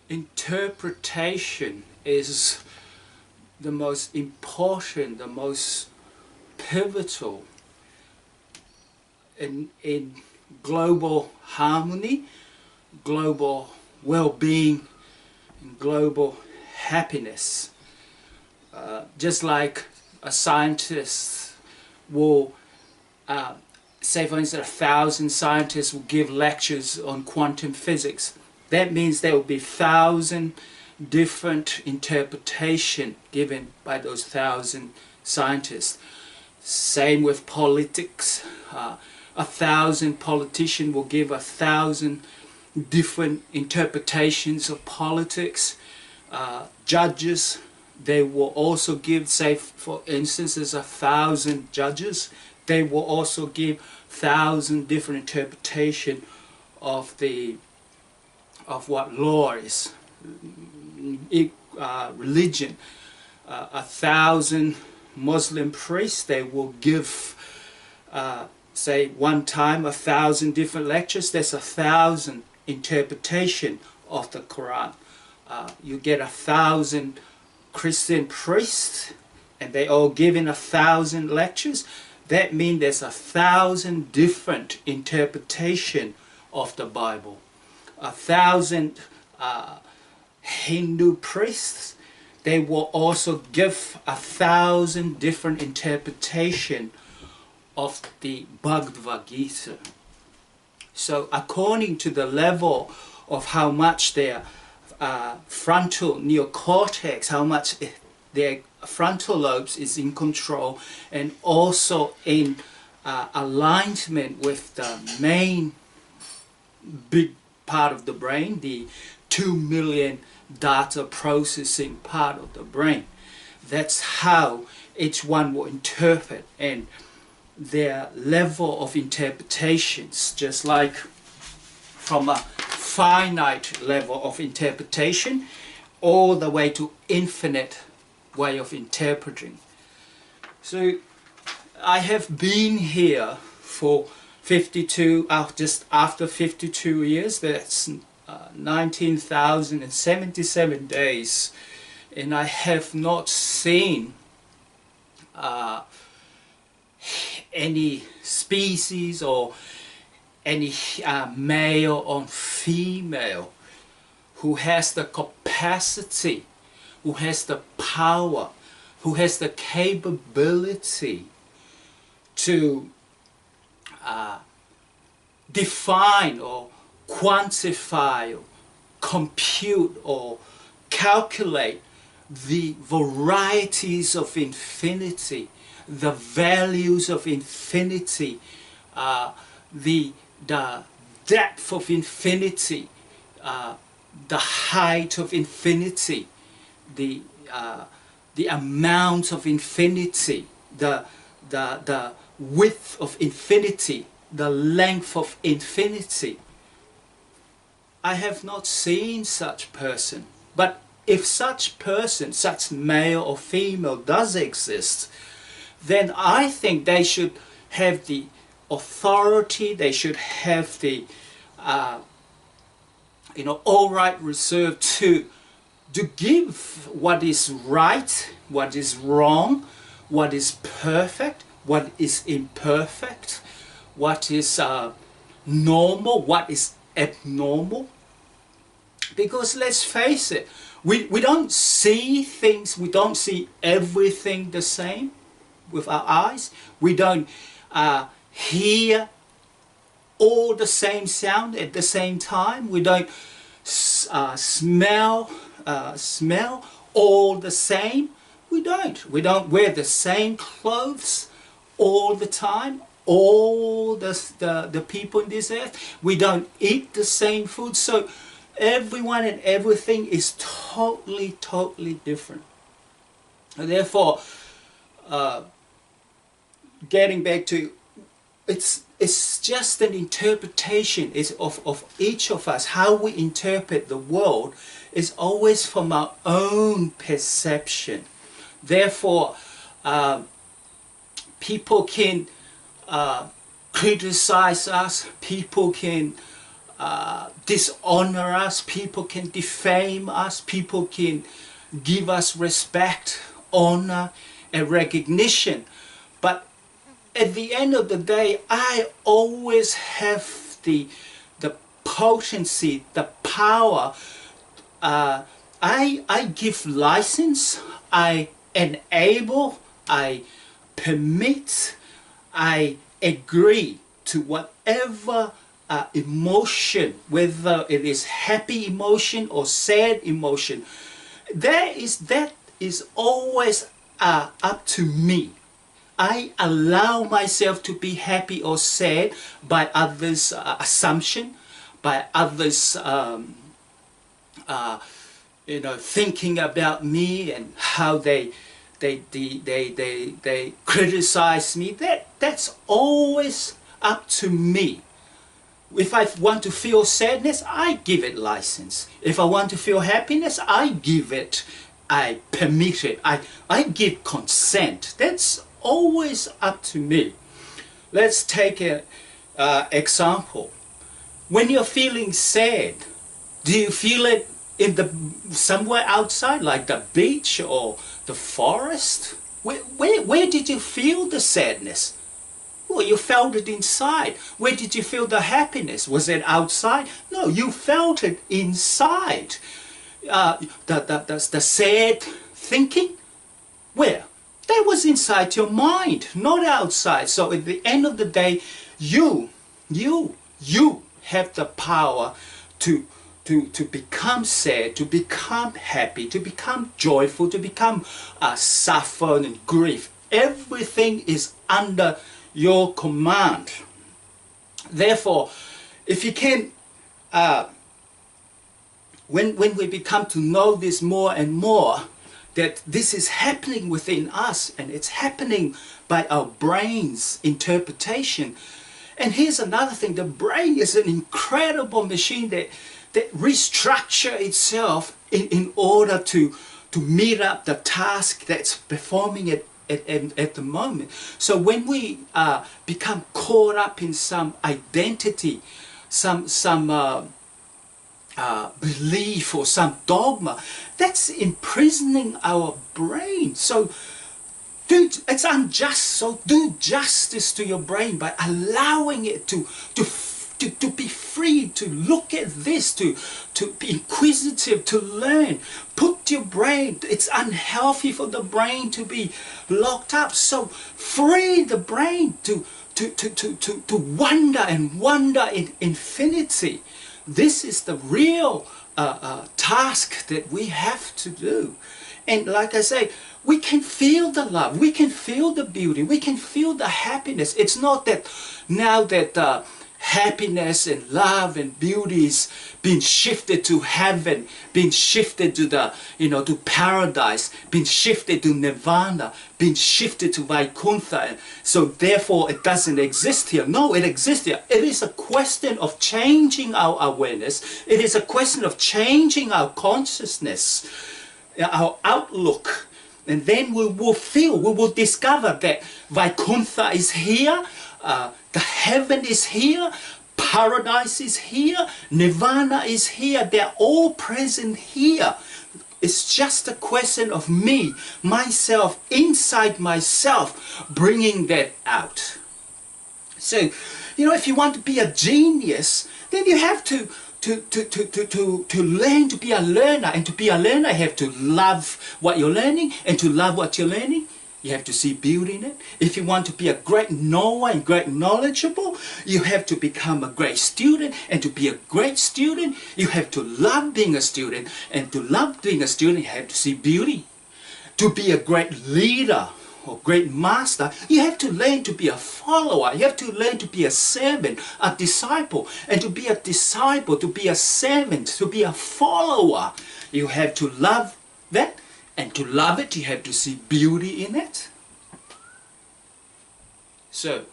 Interpretation is the most important, the most pivotal in global harmony, global well-being, and global happiness. Just like a scientist will say, for instance, 1,000 scientists will give lectures on quantum physics. That means there will be 1,000 different interpretations given by those 1,000 scientists. Same with politics. 1,000 politicians will give 1,000 different interpretations of politics. Judges, they will also give, say for instance, there's 1,000 judges. They will also give 1,000 different interpretations of what law is, religion. 1,000 Muslim priests, they will give, say one time, 1,000 different lectures. There's 1,000 interpretation of the Quran. You get 1,000 Christian priests, and they all giving 1,000 lectures. That means there's 1,000 different interpretation of the Bible. 1,000 Hindu priests, they will also give 1,000 different interpretation of the Bhagavad Gita. So according to the level of how much their frontal neocortex, how much their frontal lobes is in control, and also in alignment with the main big part of the brain, the 2 million data processing part of the brain. That's how each one will interpret, and their level of interpretations, just like from a finite level of interpretation all the way to infinite way of interpreting. So I have been here for 52, just after 52 years, that's 19,077 days, and I have not seen any species or any male or female who has the capacity, who has the power, who has the capability to define or quantify or compute or calculate the varieties of infinity, the values of infinity, the depth of infinity, the height of infinity, the amount of infinity, the width of infinity, the length of infinity. I have not seen such person. But if such person, such male or female does exist, then I think they should have the authority, they should have the all right reserved to give what is right, what is wrong, what is perfect, what is imperfect, what is normal, what is abnormal. Because let's face it, we don't see things, we don't see everything the same with our eyes. We don't hear all the same sound at the same time. We don't smell all the same. We don't wear the same clothes all the time. All the people in this earth, we don't eat the same food. So everyone and everything is totally different. And therefore, getting back to, it's just an interpretation of each of us. How we interpret the world is always from our own perception. Therefore, people can criticize us, people can dishonor us, people can defame us, people can give us respect, honor, and recognition. But at the end of the day, I always have the potency, the power. I give license, I enable, I permit, I agree to whatever emotion, whether it is happy emotion or sad emotion. That is always up to me. I allow myself to be happy or sad by others' assumption, by others' thinking about me and how they criticize me. That's always up to me. If I want to feel sadness, I give it license. If I want to feel happiness, I give it, I permit it, I give consent. That's always up to me. Let's take an example. When you're feeling sad, do you feel it in somewhere outside, like the beach or the forest? Where did you feel the sadness? Well, you felt it inside. Where did you feel the happiness? Was it outside? No, you felt it inside. The sad thinking, where? That was inside your mind, not outside. So at the end of the day, you have the power to become sad, to become happy, to become joyful, to become suffer and grief. Everything is under your command. Therefore, if you can, when we become to know this more and more, that this is happening within us and it's happening by our brain's interpretation. And here's another thing, the brain is an incredible machine that restructures itself in order to meet up the task that's performing it at the moment. So when we become caught up in some identity, some belief or some dogma, that's imprisoning our brain. So it's unjust. So do justice to your brain by allowing it to be free, to look at this, to be inquisitive, to learn. Put your brain, it's unhealthy for the brain to be locked up. So free the brain to wonder and wonder in infinity. This is the real task that we have to do. And like I say, we can feel the love, we can feel the beauty, we can feel the happiness. It's not that now that happiness and love and beauty is being shifted to heaven, being shifted to to paradise, being shifted to nirvana, being shifted to Vaikuntha, and so therefore it doesn't exist here. No, it exists here. It is a question of changing our awareness. It is a question of changing our consciousness, our outlook, and then we will discover that Vaikuntha is here, the heaven is here, paradise is here, nirvana is here. They're all present here. It's just a question of me, myself, inside myself, bringing that out. So, if you want to be a genius, then you have to learn to be a learner. And to be a learner, you have to love what you're learning. And to love what you're learning, you have to see beauty in it. If you want to be a great knower and great knowledgeable, you have to become a great student. And to be a great student, you have to love being a student. And to love being a student, you have to see beauty. To be a great leader or great master, you have to learn to be a follower. You have to learn to be a servant, a disciple. And to be a disciple, to be a servant, to be a follower, you have to love that. And to love it, you have to see beauty in it. So,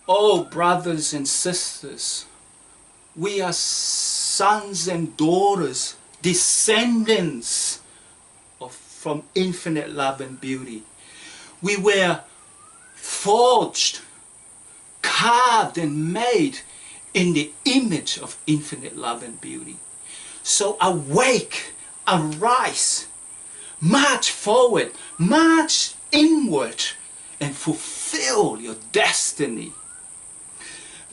oh brothers and sisters, we are sons and daughters, descendants from infinite love and beauty. We were forged, carved and made in the image of infinite love and beauty. So awake, arise, march forward, march inward, and fulfill your destiny.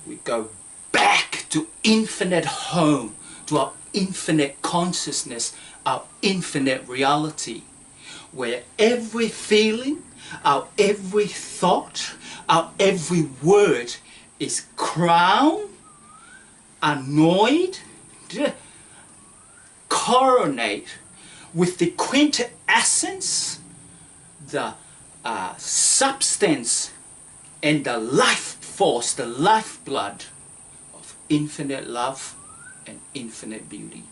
We go back to infinite home, to our infinite consciousness, our infinite reality, where every feeling, our every thought, our every word is crowned, anointed, coronate with the quintessence, the substance, and the life force, the lifeblood of infinite love and infinite beauty.